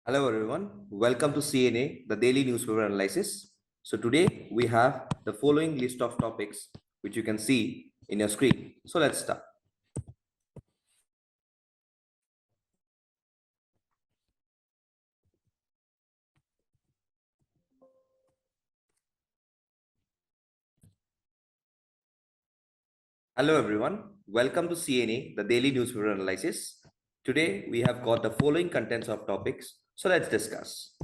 Hello everyone, welcome to CNA, the daily newspaper analysis. So today we have the following list of topics which you can see in your screen. So let's start. Hello everyone, welcome to CNA, the daily newspaper analysis. Today we have got the following contents of topics. So let's discuss.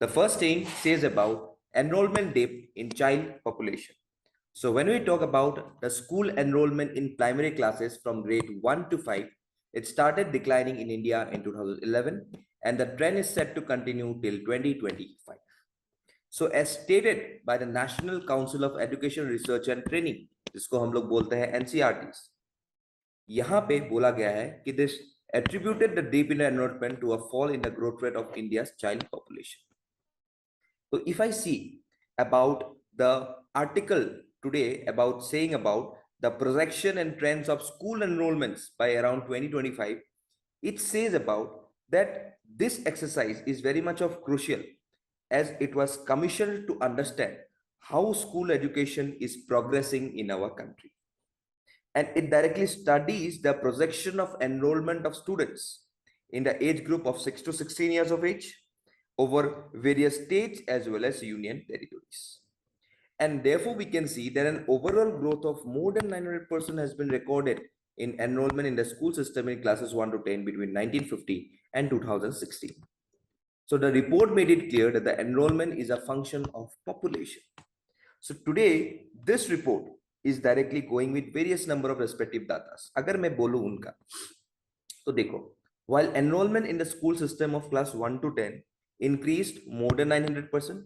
The first thing says about enrollment dip in child population. So when we talk about the school enrollment in primary classes from grade 1 to 5, it started declining in India in 2011 and the trend is set to continue till 2025. So as stated by the National Council of Education Research and Training, जिसको हम लोग बोलते हैं NCRTs, यहाँ पे बोला गया है कि this attributed the dip in enrollment to a fall in the growth rate of India's child population. So if I see about the article today about saying about the projection and trends of school enrollments by around 2025, it says about that this exercise is very much of crucial as it was commissioned to understand how school education is progressing in our country. And it directly studies the projection of enrollment of students in the age group of 6 to 16 years of age over various states as well as union territories. And therefore, we can see that an overall growth of more than 900% has been recorded in enrollment in the school system in classes 1 to 10 between 1950 and 2016. So the report made it clear that the enrollment is a function of population. So today, this report is directly going with various number of respective data. अगर मैं बोलूं उनका, तो देखो, while enrollment in the school system of class 1 to 10 increased more than 900%,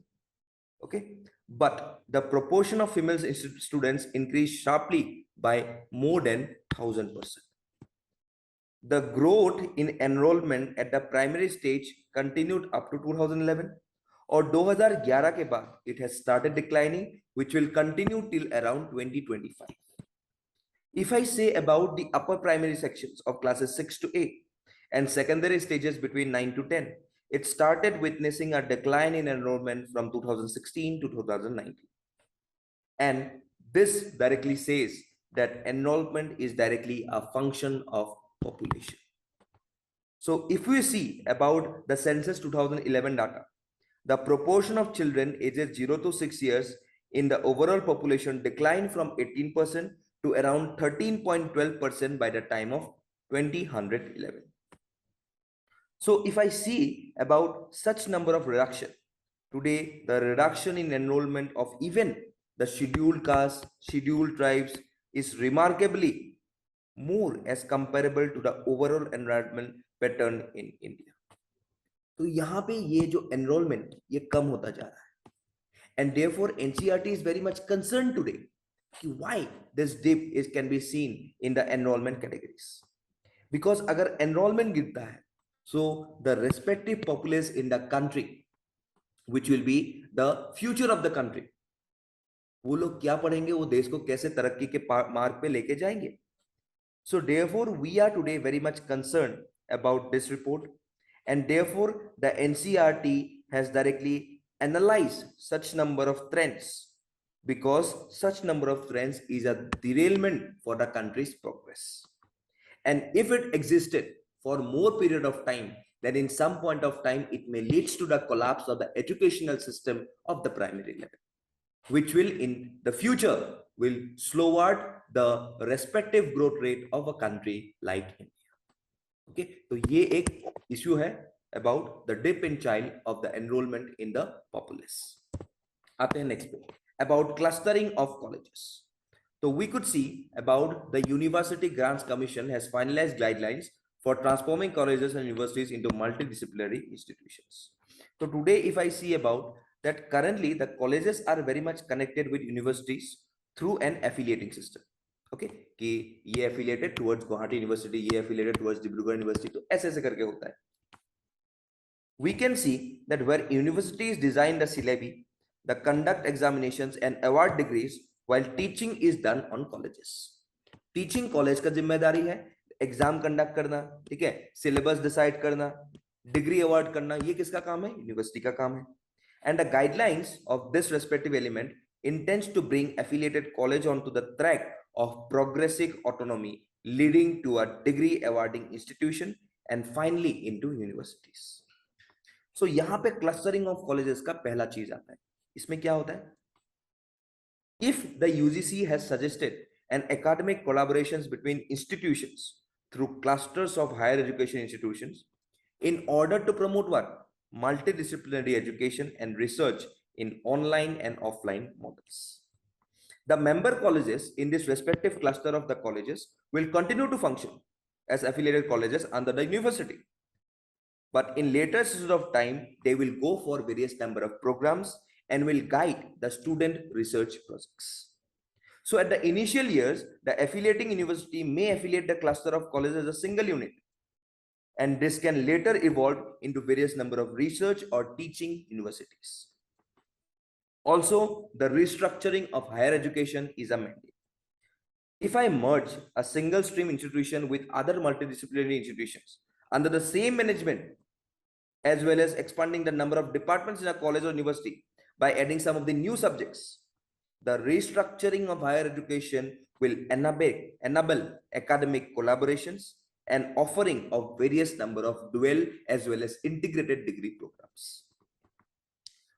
okay, but the proportion of female students increased sharply by more than 1000%. The growth in enrollment at the primary stage continued up to 2011 or 2011 के बाद it has started declining, which will continue till around 2025. If I say about the upper primary sections of classes 6 to 8 and secondary stages between 9 to 10, it started witnessing a decline in enrollment from 2016 to 2019. And this directly says that enrollment is directly a function of population. So if we see about the census 2011 data, the proportion of children ages 0 to 6 years in the overall population declined from 18% to around 13.12% by the time of 2011. So if I see about such number of reduction, today the reduction in enrollment of even the scheduled castes, scheduled tribes is remarkably more as comparable to the overall enrollment pattern in India. तो यहाँ पे ये जो enrollment ये कम होता जा रहा है, and therefore NCERT is very much concerned today why this dip can be seen in the enrollment categories. Because अगर enrollment गिरता है, so the respective populace in the country, which will be the future of the country, वो लोग क्या पढ़ेंगे, वो देश को कैसे तरक्की के मार्ग पे लेके जाएंगे. So therefore, we are today very much concerned about this report, and therefore the NCERT has directly analyzed such number of trends, because such number of trends is a derailment for the country's progress. And if it existed for more period of time, then in some point of time, it may lead to the collapse of the educational system of the primary level, which will in the future will slow the respective growth rate of a country like India. Okay, so ये एक issue है about the dip in child of the enrollment in the populace. आते हैं next page about clustering of colleges. So we could see about the University Grants Commission has finalized guidelines for transforming colleges and universities into multidisciplinary institutions. So today, if I see about that, currently the colleges are very much connected with universities through an affiliating system. Okay, कि ये affiliated towards Guwahati University, ये affiliated towards Dibrugarh University, तो ऐसे ऐसे करके होता है. We can see that where universities design the syllabi, the conduct examinations and award degrees, while teaching is done on colleges. Teaching college का जिम्मेदारी है, एग्जाम कंडक्ट करना, ठीक है, सिलेबस डिसाइड करना, डिग्री अवार्ड करना ये किसका काम है? यूनिवर्सिटी का काम है. And the guidelines of this respective element intends to bring affiliated college onto the track of progressive autonomy, leading to a degree awarding institution and finally into universities. So यहाँ पे clustering of colleges का पहला चीज आता है. इसमें क्या होता है? If the UGC has suggested an academic collaborations between institutions through clusters of higher education institutions in order to promote what? Multidisciplinary education and research in online and offline models. The member colleges in this respective cluster of the colleges will continue to function as affiliated colleges under the university. But in later stages of time, they will go for various number of programs and will guide the student research projects. So at the initial years, the affiliating university may affiliate the cluster of colleges as a single unit. And this can later evolve into various number of research or teaching universities. Also, the restructuring of higher education is a mandate. If I merge a single stream institution with other multidisciplinary institutions under the same management, as well as expanding the number of departments in a college or university by adding some of the new subjects, the restructuring of higher education will enable academic collaborations and offering of various number of dual as well as integrated degree programs.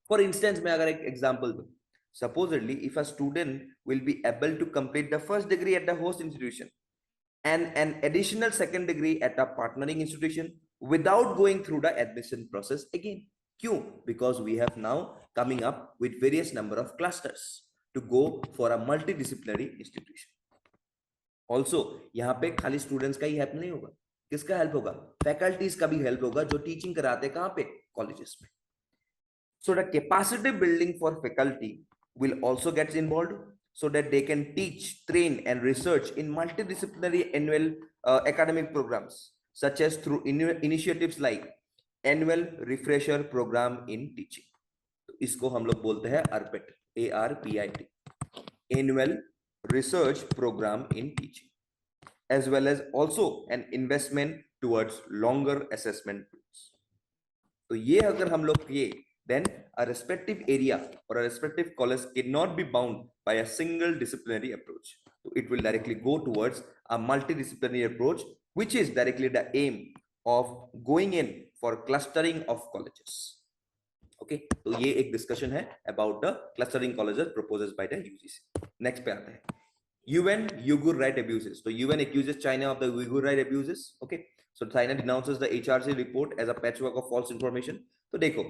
For instance, मैं अगर एक example दूं, supposedly if a student will be able to complete the first degree at the host institution and an additional second degree at a partnering institution without going through the admission process again. क्यों? Because we have now coming up with various number of clusters to go for a multidisciplinary institution. Also, यहाँ पे खाली students का ही help नहीं होगा. किसका help होगा? Faculties का भी हेल्प होगा जो टीचिंग कराते कहाँ पे? कॉलेजेस में. So the capacity building for faculty will also get involved so that they can teach, train and research in multidisciplinary annual academic programs, such as through initiatives like annual refresher program in teaching. तो इसको हम लोग बोलते हैं ARPIT, ARPIT, annual research program in teaching, as well as also an investment towards longer assessment tools. तो ये अगर हम लोग किए, then a respective area or a respective college cannot be bound by a single disciplinary approach. So it will directly go towards a multidisciplinary approach, which is directly the aim of going in for clustering of colleges. Okay, तो ये एक discussion है about the clustering colleges proposed by the UGC. Next पे आते हैं. UN Uyghur right abuses. So UN accuses China of the Uyghur right abuses. Okay, so China denounces the HRC report as a patchwork of false information. So देखो,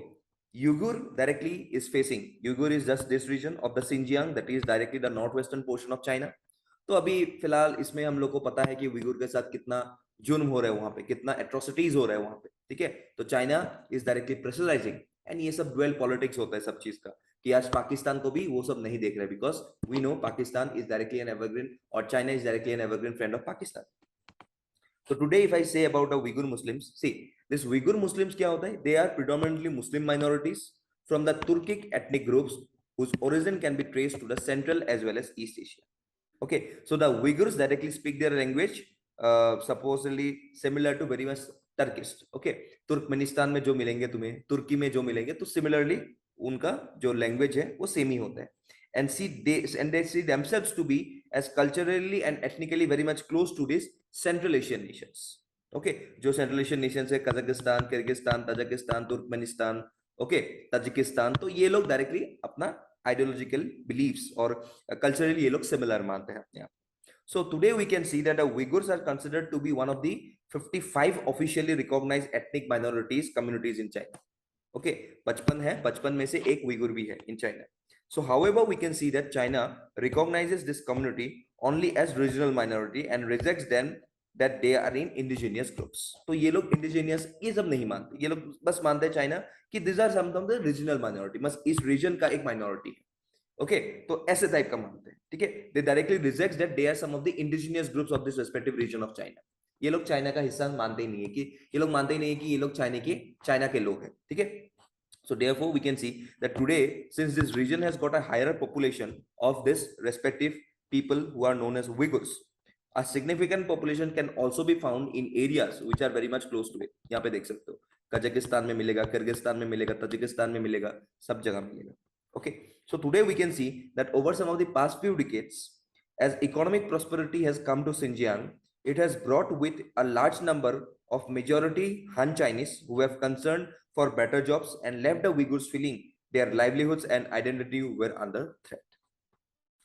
Uyghur directly is facing, Uyghur is just this region of the Xinjiang that is directly the northwestern portion of China. तो अभी फिलहाल इसमें हम लोग को पता है कि उइगुर के साथ कितना जुर्म हो रहा है वहां पे, कितना एट्रोसिटीज हो रहा है वहां पे. ठीक है, तो China is directly pressurising and ये सब ड्वेल पॉलिटिक्स होता है सब चीज का कि आज पाकिस्तान को भी वो सब नहीं देख रहे because we know Pakistan is directly an evergreen और China is directly an evergreen friend of Pakistan. So today if I say about the Uyghur Muslims, see this Uyghur Muslims क्या होता है? They are predominantly Muslim minorities from the Turkic ethnic groups whose origin can be traced to the Central as well as East Asia. Okay, so the Uyghurs directly speak their language supposedly similar to very much Turkish. Okay, Turkmenistan में जो मिलेंगे तुम्हें, तुर्की में जो मिलेंगे, तो similarly उनका जो language है वो सेम ही होता है. And they see themselves to be as culturally and ethnically very much close to these Central Asian nations. Okay, जो Central Asian nations है Kazakhstan, Kyrgyzstan, Tajikistan, Turkmenistan, okay, Tajikistan, तो ये लोग डायरेक्टली अपना ideological beliefs और culturally ये लोग similar मानते हैं अपने आप. So today we can see that the Uyghurs are considered to be one of the 55 officially recognized ethnic minorities communities in China. Okay, 55 है, 55 में से एक उइगुर भी है in China. So however we can see that China recognizes this community only as regional minority and rejects them that they are in indigenous groups. तो ये लोग indigenous ये सब नहीं मानते, ये लोग बस मानते हैं चाइना कि these are some of the regional minority, बस इस region का एक minority है. Okay, तो ऐसे टाइप का मानते हैं. ठीक है, they directly rejects that they are some of the indigenous groups of this respective region of China. ये लोग चाइना का हिस्सा मानते ही नहीं है कि ये लोग मानते ही नहीं है कि ये लोग चाइना के लोग हैं. ठीक है. So therefore we can see that today, since this region has got a higher population of this respective people who are known as Uyghurs, a significant population can also be found in areas which are very much close to it. यहाँ पे देख सकते हो Kazakhstan में मिलेगा, Kyrgyzstan में मिलेगा, Tajikistan में मिलेगा, सब जगह मिलेगा. Okay, so today we can see that over some of the past few decades, as economic prosperity has come to Xinjiang, it has brought with a large number of majority Han Chinese who have concerned for better jobs and left the Uyghurs feeling their livelihoods and identity were under threat.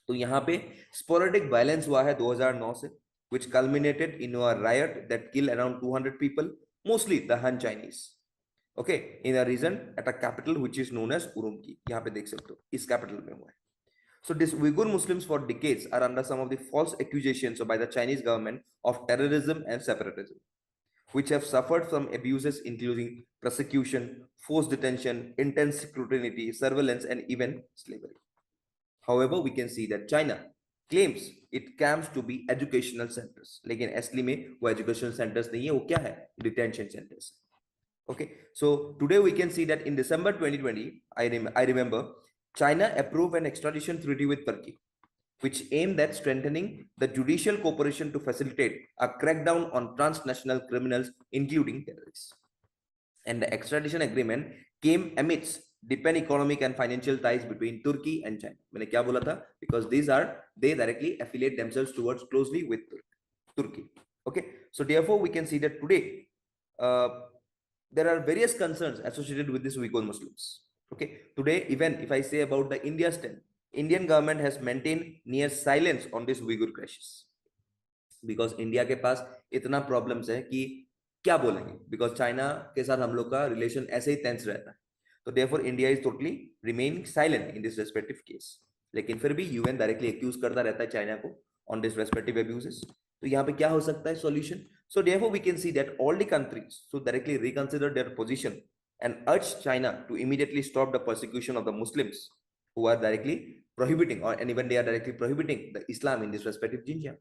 तो यहाँ पे sporadic violence हुआ है 2009 से, which culminated in a riot that killed around 200 people, mostly the Han Chinese. Okay, in a region at a capital which is known as Urumqi. यहाँ पे देख सकते हो इस capital में हुआ है. So these Uyghur Muslims for decades are under some of the false accusations by the Chinese government of terrorism and separatism, which have suffered from abuses including persecution, forced detention, intense scrutiny, surveillance, and even slavery. However, we can see that China claims it camps to be educational centers, लेकिन असली में वो educational centers नहीं है, वो क्या है? Detention centers. Okay, so today we can see that in December 2020, I remember China approved an extradition treaty with Turkey, which aimed at strengthening the judicial cooperation to facilitate a crackdown on transnational criminals, including terrorists. And the extradition agreement came amidst deepened economic and financial ties between Turkey and China. मैंने क्या बोला था? Because they directly affiliate themselves towards closely with Turkey. Okay, so therefore we can see that today there are various concerns associated with these Uyghur Muslims. Okay, today even if I say about the India stand, Indian government has maintained near silence on this Uyghur crisis because India के पास इतना problems है कि क्या बोलेंगे, because China के साथ हम लोग का relation ऐसे ही tense रहता है. So therefore India is totally remaining silent in this respective case. लेकिन फिर भी UN directly accuse करता रहता है China को on this respective abuses. तो यहाँ पे क्या हो सकता है solution? So therefore we can see that all the countries should directly reconsider their position and urge China to immediately stop the persecution of the Muslims who are directly prohibiting and even they are directly prohibiting the Islam in this respective Xinjiang.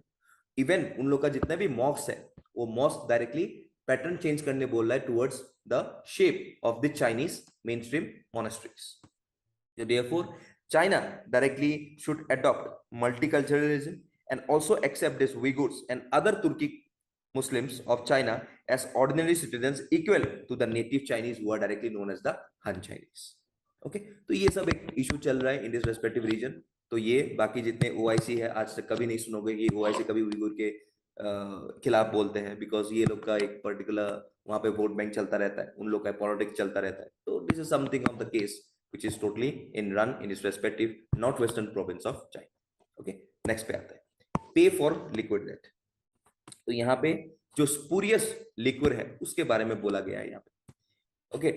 Even उन लोग का जितने भी mosques है वो mosque directly pattern change करने बोल रहा है towards the shape of the Chinese mainstream monasteries. So therefore China directly should adopt multiculturalism and also accept these Uyghurs and other Turkic Muslims of China as ordinary citizens equal to the native Chinese who are directly known as the Han Chinese. Okay, तो ये सब एक issue चल रहा है in this respective region. तो ये बाकी जितने OIC है आज तक कभी नहीं सुनोगे कि OIC कभी उइगुर के खिलाफ बोलते हैं, बिकॉज ये लोग का एक पर्टिकुलर वहां पे वोट बैंक चलता रहता है, उन लोग का पॉलिटिक्स चलता रहता है. तो this is something of the case which is totally in run in its respective northwestern province of China. Okay, next पे आता है pay for liquid debt. तो यहाँ पे जो spurious liquor है उसके बारे में बोला गया है यहाँ पे. Okay,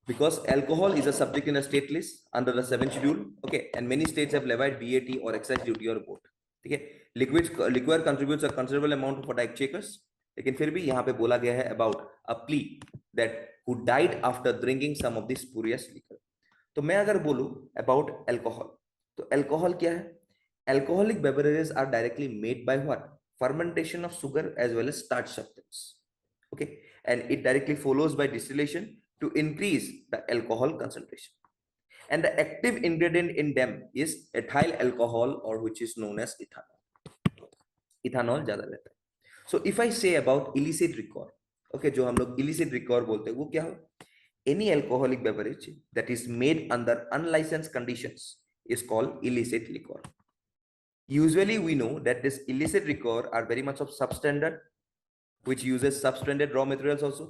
because alcohol is a subject in a state list under the 7th schedule. Okay, and many states have levied VAT or excise duty or both. ठीक है, liquor contributes a considerable amount for the exchequers. लेकिन फिर भी यहाँ पे बोला गया है about a plea that who died after drinking some of this spurious liquor. तो मैं अगर बोलूं अबाउट अल्कोहल, तो अल्कोहल क्या है? Alcoholic beverages are directly made by what? Fermentation of sugar as well as starch substance. Okay, and it directly follows by distillation to increase the alcohol concentration. And the active ingredient in them is ethyl alcohol और which is known as ethanol. Ethanol ज्यादा रहता है. So if I say about illicit liquor, okay, जो हम लोग illicit liquor बोलते हैं वो क्या हो? Any alcoholic beverage that is made under unlicensed conditions is called illicit liquor. Usually we know that this illicit liquor are very much of substandard, which uses substandard raw materials also,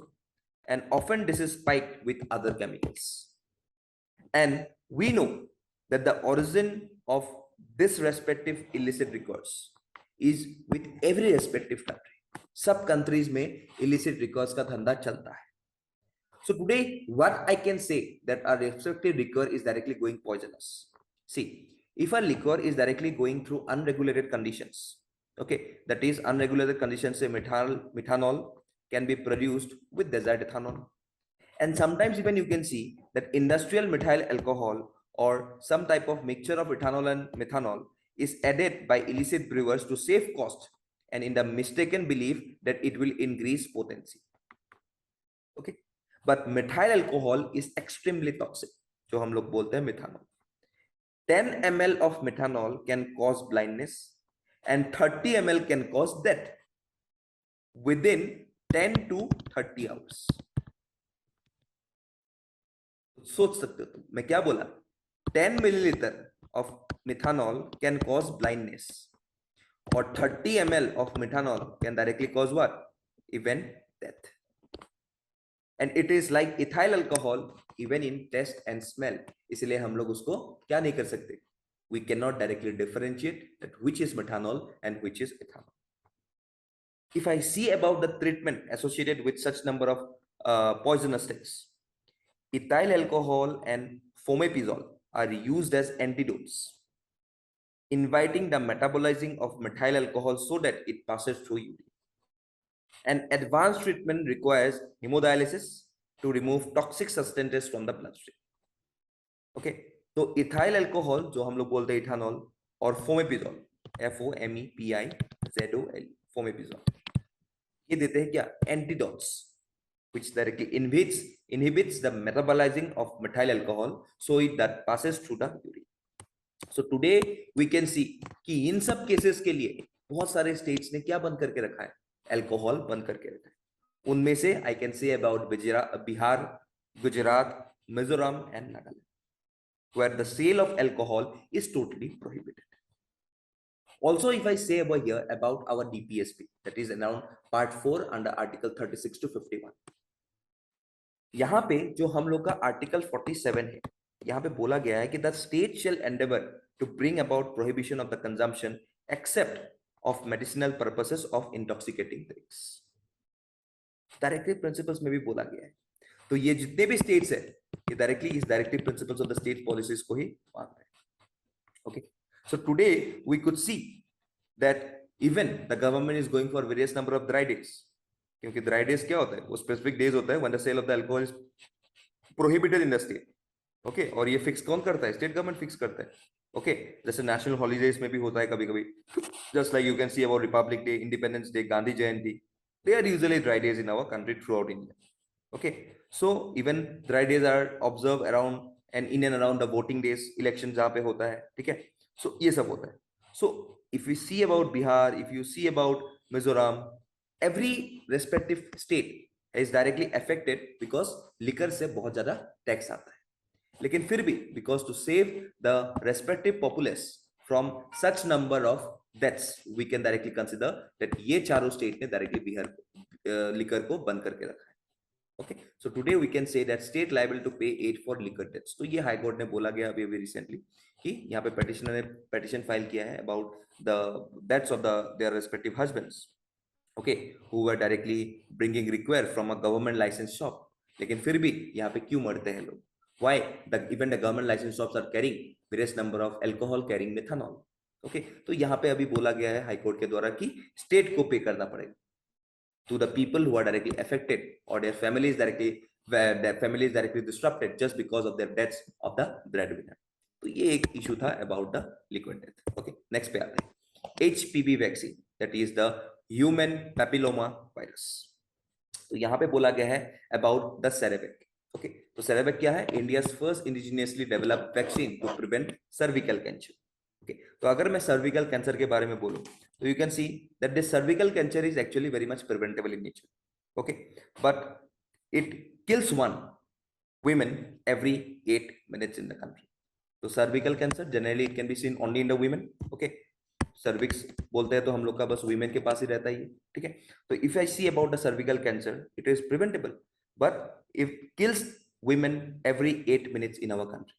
and often this is spiked with other chemicals. And we know that the origin of this respective illicit liquors is with every respective country. सब countries में illicit liquors का धंधा चलता है. So today, what I can say that our respective liquor is directly going poisonous. See, if a liquor is directly going through unregulated conditions, okay, that is unregulated conditions, say methanol can be produced with desired ethanol. And sometimes even you can see that industrial methyl alcohol or some type of mixture of ethanol and methanol is added by illicit brewers to save cost and in the mistaken belief that it will increase potency. Okay. But methyl alcohol is extremely toxic, जो हम लोग बोलते हैं methanol. 10 ml of methanol can cause blindness and 30 ml can cause death within 10 to 30 hours. सोच सकते हो तुम, मैं क्या बोला, 10 milliliter of methanol can cause blindness, or 30 ml of methanol can directly cause what? Even death. And it is like ethyl alcohol even in taste and smell. इसलिए हम लोग उसको क्या नहीं कर सकते, we cannot directly differentiate that which is methanol and which is ethanol. If I see about the treatment associated with such number of poisonous sticks, ethyl alcohol and fomepizole are used as antidotes, inviting the metabolizing of methyl alcohol so that it passes through urine. An advanced treatment requires hemodialysis to remove toxic substances from the bloodstream. Okay, तो ethyl alcohol जो हम लोग बोलते हैं ethanol, और फोमेपिजोल, FOMEPIZOL, फोमेपिजोल, ये देते हैं क्या, antidotes, which directly inhibits the metabolizing of methyl alcohol so it that passes through the urine. So today we can see कि इन सब केसेस के लिए बहुत सारे स्टेट्स ने क्या बंद करके रखा है, अल्कोहल बंद करके रखा है. उनमें से I can say about Bihar, Gujarat, Mizoram and Nagaland, where the sale of alcohol is totally prohibited. Also, if I say over here about our DPSP, that is around part 4 under article 36 to 51, यहाँ पे जो हम लोग का आर्टिकल 47 है, यहाँ पे बोला गया है कि the state shall endeavour to bring about prohibition of the consumption except of medicinal purposes of intoxicating drinks. Directive principles में भी बोला गया है. तो ये जितने भी स्टेट्स है, ये डायरेक्टली इस directive principles of the state policies को ही मान रहे हैं. Okay, so today we could see that even the government is going for various number of dry days, क्योंकि ड्राई डेज क्या होता है, वो स्पेसिफिक डेज होता है when the sale of the alcohol is prohibited in the state. Okay, और ये fix कौन करता है, स्टेट गवर्नमेंट फिक्स करता है. ओके, जैसे नेशनल हॉलीडेज में भी होता है कभी कभी, just like you can see about Republic day, independence day, Gandhi Jayanti, they are usually dry days in our country throughout India. Okay, so even dry days are observed around and in and around the voting days, election जहाँ पे होता है, ठीक है. So ये सब होता है. So if we see about Bihar, if you see about Mizoram, every respective state is directly affected because liquor से बहुत ज़्यादा टैक्स आता है. लेकिन फिर भी because to save the respective populace from such number of deaths, we can directly consider that ये चारों स्टेट ने डायरेक्टली बिहार लिकर को बंद करके रखा है. Okay, so today we can say that state liable to pay aid for liquor deaths. तो ये हाई कोर्ट ने बोला गया अभी रिसेंटली कि यहाँ पे पेटिशनर ने पेटिशन फाइल किया है about the deaths of their respective husbands, okay, who were directly bringing require from a government licence shop. लेकिन फिर भी यहाँ पे क्यों मरते हैं लोग? Why? Even the government license shops are carrying various number of alcohol carrying methanol. Okay, तो यहाँ पे अभी बोला गया है हाई कोर्ट के द्वारा कि स्टेट को पे करना पड़ेगा to the people who are directly affected or their families directly disrupted just because of their deaths of the breadwinner. तो ये एक इशू था about the liquid death. Okay, next पे आते हैं HPV vaccine, that is the human papilloma virus. तो यहाँ पे बोला गया है about the cervix. ओके, तो सेरेवेक क्या है? India's first indigenously developed vaccine to prevent cervical cancer. Okay, तो अगर मैं सर्विकल कैंसर के बारे में बोलूं तो you can see that this cervical cancer is actually very much preventable in nature. Okay, but it kills one women every 8 minutes in the country. तो cervical cancer generally it can be seen only in the women. Okay, cervix बोलते हैं तो हम लोग का बस women के पास ही रहता है, ठीक है. तो if I see about the cervical cancer, it is preventable, but it kills women every 8 minutes in our country.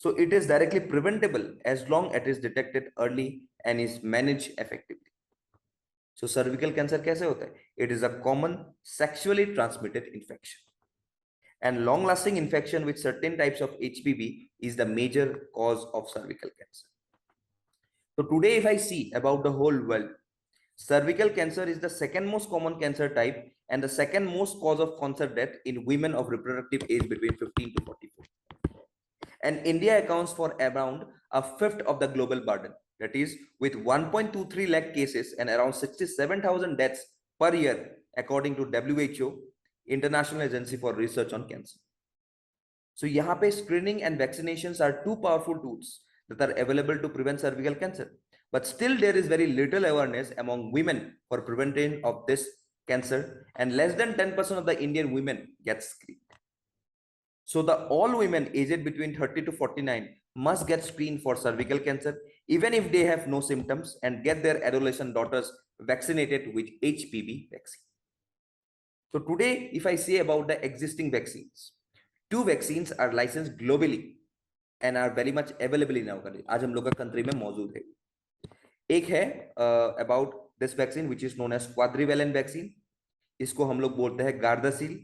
So it is directly preventable as long as it is detected early and is managed effectively. So cervical cancer कैसे होता है? It is a common sexually transmitted infection, and long lasting infection with certain types of HPV is the major cause of cervical cancer. So today if I see about the whole world, cervical cancer is the second most common cancer type and the second most cause of cancer death in women of reproductive age between 15 to 44. And India accounts for around a fifth of the global burden, that is with 1.23 lakh cases and around 67,000 deaths per year according to WHO, International Agency for Research on Cancer. So यहाँ पे screening and vaccinations are two powerful tools that are available to prevent cervical cancer. But still there is very little awareness among women for prevention of this cancer, and less than 10% of the Indian women get screened. So the all women aged between 30 to 49 must get screened for cervical cancer, even if they have no symptoms, and get their adolescent daughters vaccinated with HPV vaccine. So today, if I say about the existing vaccines, 2 vaccines are licensed globally and are very much available in our country. आज हम लोग का country में मौजूद है. एक है about this vaccine which is known as quadrivalent vaccine. इसको हम लोग बोलते हैं गार्दासिल.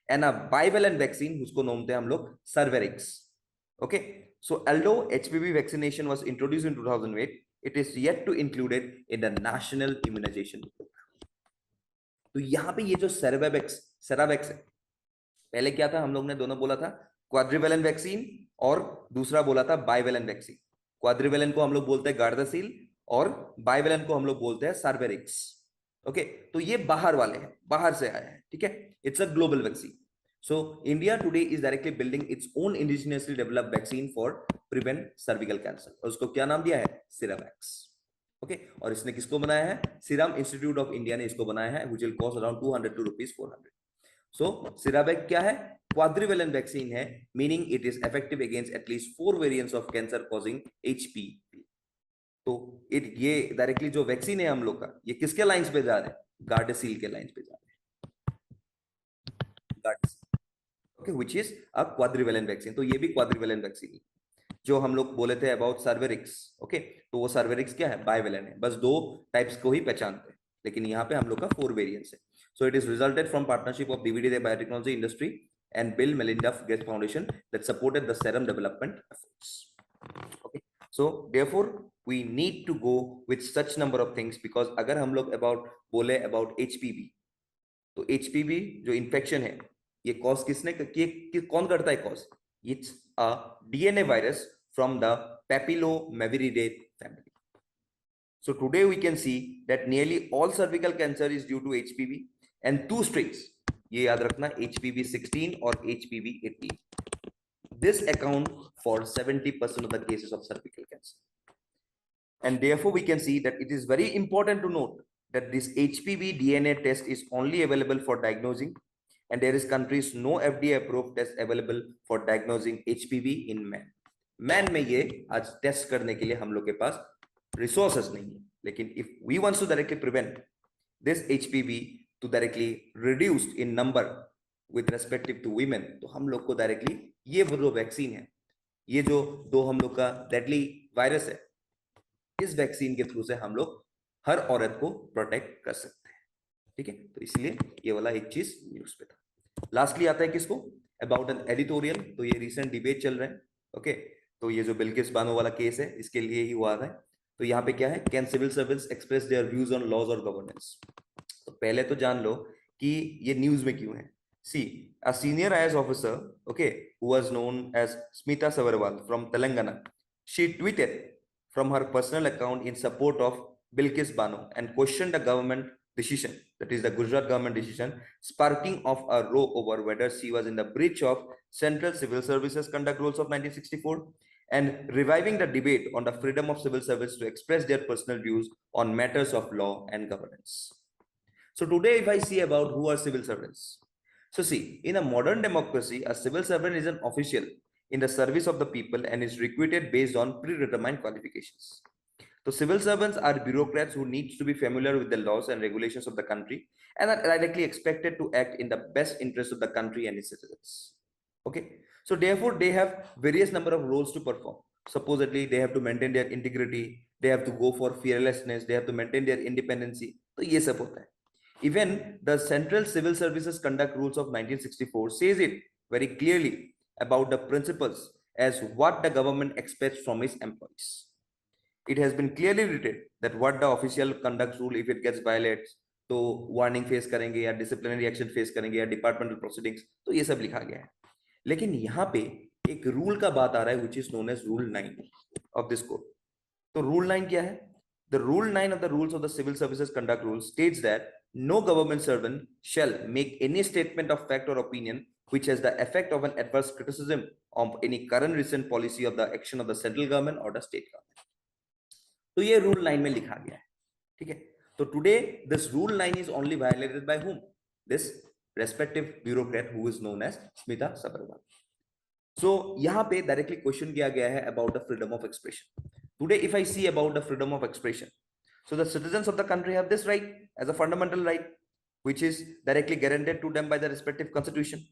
एंड अ bivalent vaccine उसको बोलते हैं हम लोग सर्वेरिक्स. Okay, so although HPV vaccination was introduced in 2008, it is yet to included in the national immunization book. तो यहाँ पे ये जो सेरावेक्स है, पहले क्या था, हम लोग ने दोनों बोला था क्वाड्रिवेलेंट वैक्सीन और दूसरा बोला था बाइवेलेंट वैक्सीन. क्वाड्रिवेलेंट को हम लोग बोलते हैं गार्दासिल और बाइवेलेंट को हम लोग बोलते हैं सर्वेरिक्स. ओके, तो ये बाहर वाले हैं, बाहर से आया है. ठीक है, it's a global vaccine. So India today is directly building its own indigenously developed vaccine for prevent cervical cancer, और उसको क्या नाम दिया है, सिरावैक्स. ओके, और इसने किसको बनाया है, सीरम इंस्टीट्यूट ऑफ इंडिया ने इसको बनाया है, which will cost around 200 to rupees 400. सो सिरावैक क्या है, क्वाड्रिवेलेंट वैक्सीन है, meaning it is effective against at least 4 variants of cancer causing HPV. तो ये डायरेक्टली जो वैक्सीन है हम लोग का, ये किसके लाइंस पे जा रहे हैं, गार्डासिल के लाइंस पे जा रहे हैं. Gardasil, okay, which is a quadrivalent vaccine. तो ये भी क्वाड्रिवेलेंट वैक्सीन है. जो हम लोग बोले थे अबाउट सर्वेरिक्स, ओके, तो वो सर्वेरिक्स क्या है, बाइवेलेंट है. बस 2 टाइप्स को ही पहचानते हैं, लेकिन यहाँ पे हम लोग का 4 वेरिएंट्स है. So it is resulted from partnership of DVD biotechnology industry and Bill Melinda Gates Foundation that supported the serum development efforts. Okay, so therefore we need to go with such number of things, because अगर हम लोग बोले about HPV, तो HPV जो infection है, ये cause किसने कौन करता है cause, it's a DNA virus from the papillomaviridae family. So today we can see that nearly all cervical cancer is due to HPV, and 2 strains, ये याद रखना, HPV16 और HPV18. This account for 70% of the cases of cervical cancer. And therefore we can see that it is very important to note that this HPV DNA test is only available for diagnosing, and there is countries no FDA approved test available for diagnosing HPV in men. Man में ये आज test करने के लिए हम लोग के पास resources नहीं है. लेकिन if we wants to directly prevent this HPV to directly reduced in number with respective to women, तो हम लोग को डायरेक्टली ये जो वैक्सीन है, ये जो 2 हम लोग का डेडली वायरस है, इस वैक्सीन के थ्रू से हम लोग हर औरत को प्रोटेक्ट कर सकते हैं. ठीक है, तो इसलिए ये वाला एक चीज न्यूज पे था. लास्टली आता है किसको, अबाउट एन एडिटोरियल. तो ये रिसेंट डिबेट चल रहा है. ओके, तो ये जो बिल्किस बानो वाला केस है, इसके लिए ही हुआ है. तो यहाँ पे क्या है, can civil servants express their views on laws और गवर्नेंस. तो पहले तो जान लो कि ये न्यूज में क्यों है. See, a senior IAS officer, okay, who was known as Smita Sabharwal from Telangana, she tweeted from her personal account in support of Bilkis Bano and questioned the government decision, that is the Gujarat government decision, sparking of a row over whether she was in the breach of Central Civil Services Conduct Rules of 1964, and reviving the debate on the freedom of civil service to express their personal views on matters of law and governance. So today, if I see about who are civil servants, so see, in a modern democracy, a civil servant is an official in the service of the people and is recruited based on predetermined qualifications. So civil servants are bureaucrats who need to be familiar with the laws and regulations of the country and are directly expected to act in the best interest of the country and its citizens. Okay, so therefore they have various number of roles to perform. Supposedly they have to maintain their integrity, they have to go for fearlessness, they have to maintain their independency. तो ये सब होता है. Even the Central Civil Services Conduct Rules of 1964 says it very clearly about the principles as what the government expects from its employees. It has been clearly written that what the official conduct rule, if it gets violated, तो warning face करेंगे या disciplinary action face करेंगे या departmental proceedings, तो ये सब लिखा गया है. लेकिन यहाँ पे एक रूल का बात आ रहा है which is known as Rule 9 of this code. तो Rule 9 क्या है? The Rule 9 of the Rules of the Civil Services Conduct Rules states that no government servant shall make any statement of fact or opinion which has the effect of an adverse criticism of any current recent policy of the action of the central government or the state government. तो ये Rule 9 में लिखा गया है. ठीक है, तो today this Rule 9 is only violated by whom? This respective bureaucrat who is known as Smita Sabharwal. So यहाँ पे डायरेक्टली क्वेश्चन किया गया है about the freedom of expression. Today if I see about the freedom of expression, so the citizens of the country have this right as a fundamental right, which is directly guaranteed to them by the respective constitution.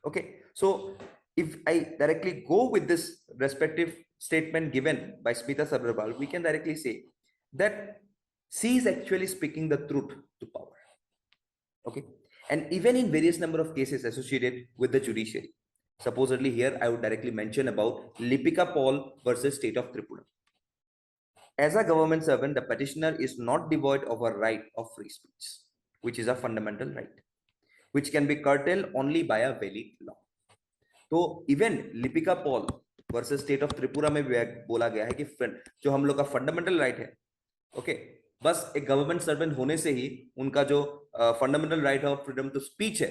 Okay, so if I directly go with this respective statement given by Smita Sabharwal, we can directly say that she is actually speaking the truth to power. Okay, and even in various number of cases associated with the judiciary, supposedly here I would directly mention about Lipika Paul versus state of Tribune. As a government servant, the petitioner is not devoid of a right of free speech, which is a fundamental right, which can be curtailed only by a valid law. तो even Lipika Paul versus state of Tripura में भी बोला गया है कि जो हम लोग का फंडामेंटल राइट है, ओके, बस एक गवर्नमेंट सर्वेंट होने से ही उनका जो fundamental right of freedom to speech है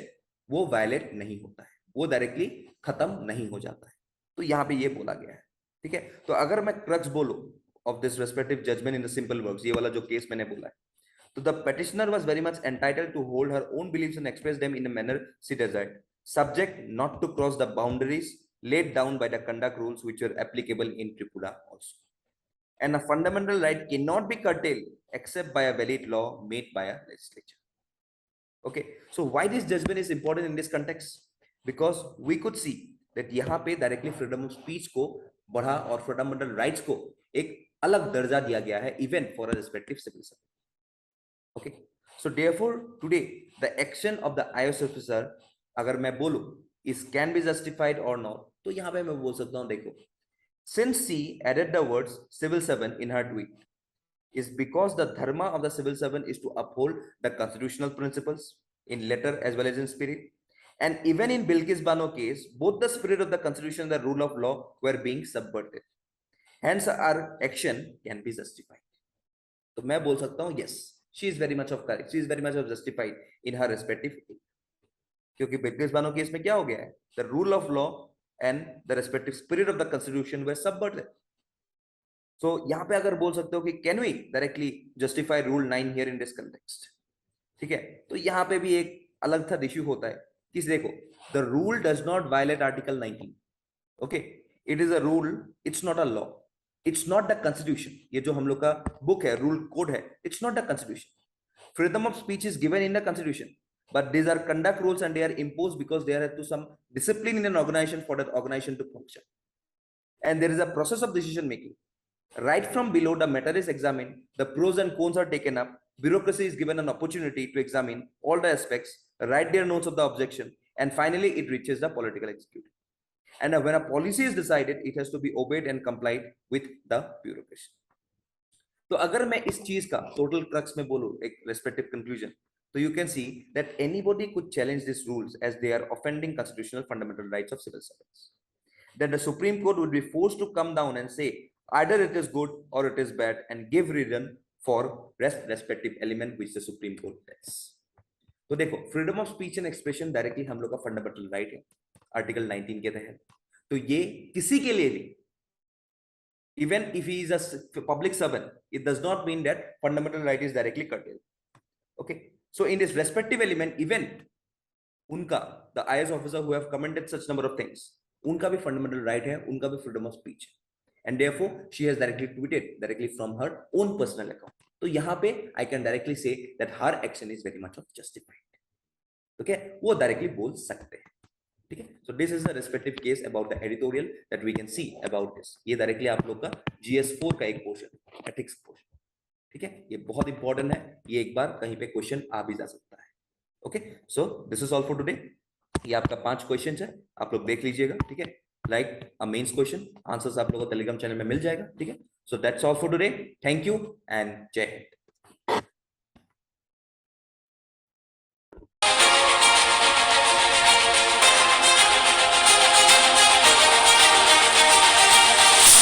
वो वायलेट नहीं होता है, वो डायरेक्टली खत्म नहीं हो जाता है. तो यहाँ पे ये बोला गया है. ठीक है, तो अगर मैं क्रक्स बोलूं of this respective judgment in the simple words, ये वाला जो केस मैंने बोला है, तो the petitioner was very much entitled to hold her own beliefs and express them in a manner she desired, subject not to cross the boundaries laid down by the conduct rules which were applicable in Tripura also. And a fundamental right cannot be curtailed except by a valid law made by a legislature. Okay, so why this judgment is important in this context? Because we could see that यहाँ पे directly freedom of speech को बढ़ा और fundamental rights को एक अलग दर्जा दिया गया है even for a respective civil servant. Okay, so therefore today the action of the IAS officer, अगर मैं बोलूं is can be justified or not, तो यहाँ पे मैं बोल सकता हूँ, देखो, since she added the words civil servant in her tweet, is because the dharma of the civil servant is to uphold the constitutional principles in letter as well as in spirit. And even in Bilkis Bano case, both the spirit of the constitution and the rule of law were being subverted. Hence, our action can be justified. So, मैं बोल सकता हूँ, yes, she is very much of correct. She is very much of justified in her respective. क्योंकि Bilkis Bano case में क्या हो गया है? The rule of law and the respective spirit of the constitution were subverted. So, यहाँ पे अगर बोल सकते हो कि can we directly justify rule 9 here in this context? ठीक है? तो यहाँ पे भी एक अलग था इश्यू होता है कि देखो, the rule does not violate Article 19. Okay, it is a rule, it's not a law. It's not the constitution. ये जो हम लोग का बुक है, rule code है, it's not the constitution. Freedom of speech is given in the constitution, but these are conduct rules and they are imposed because there are to some discipline in an organization for that organization to function. And there is a process of decision making. Right from below, the matter is examined, the pros and cons are taken up, bureaucracy is given an opportunity to examine all the aspects, write their notes of the objection, and finally it reaches the political executive. And when a policy is decided, it has to be obeyed and complied with the bureaucracy. तो अगर मैं इस चीज का total crux में बोलूं, एक respective conclusion, तो you can see that anybody could challenge these rules as they are offending constitutional fundamental rights of civil servants. Then the Supreme Court would be forced to come down and say either it is good or it is bad and give reason for respective element which the Supreme Court does. तो देखो, freedom of speech and expression directly हम लोग का fundamental right है article 19 के तहत. तो ये किसी के लिए भी, even if he is a public servant, it does not mean that fundamental right is directly curtailed. Okay, so in this respective element, even उनका the IAS officer who have commented such number of things, उनका भी fundamental right है, उनका भी freedom of speech है, and therefore she has directly tweeted directly from her own personal account. तो यहाँ पे I can directly say that her action is very much of justified. Okay, वो directly बोल सकते हैं. ठीक है, so this is the respective case about the editorial that we can see about this. ये directly आप लोग का GS4 का एक पोर्शन, ethics पोर्शन. ठीक है, ये बहुत इंपॉर्टेंट है, ये एक बार कहीं पे क्वेश्चन आ भी जा सकता है. Okay, so this is all for today. ये आपका 5 क्वेश्चन है, आप लोग देख लीजिएगा. ठीक है, like a mains question, answers आप लोगों को टेलीग्राम चैनल में मिल जाएगा. ठीक है, so that's all for today. Thank you and जय हिंद.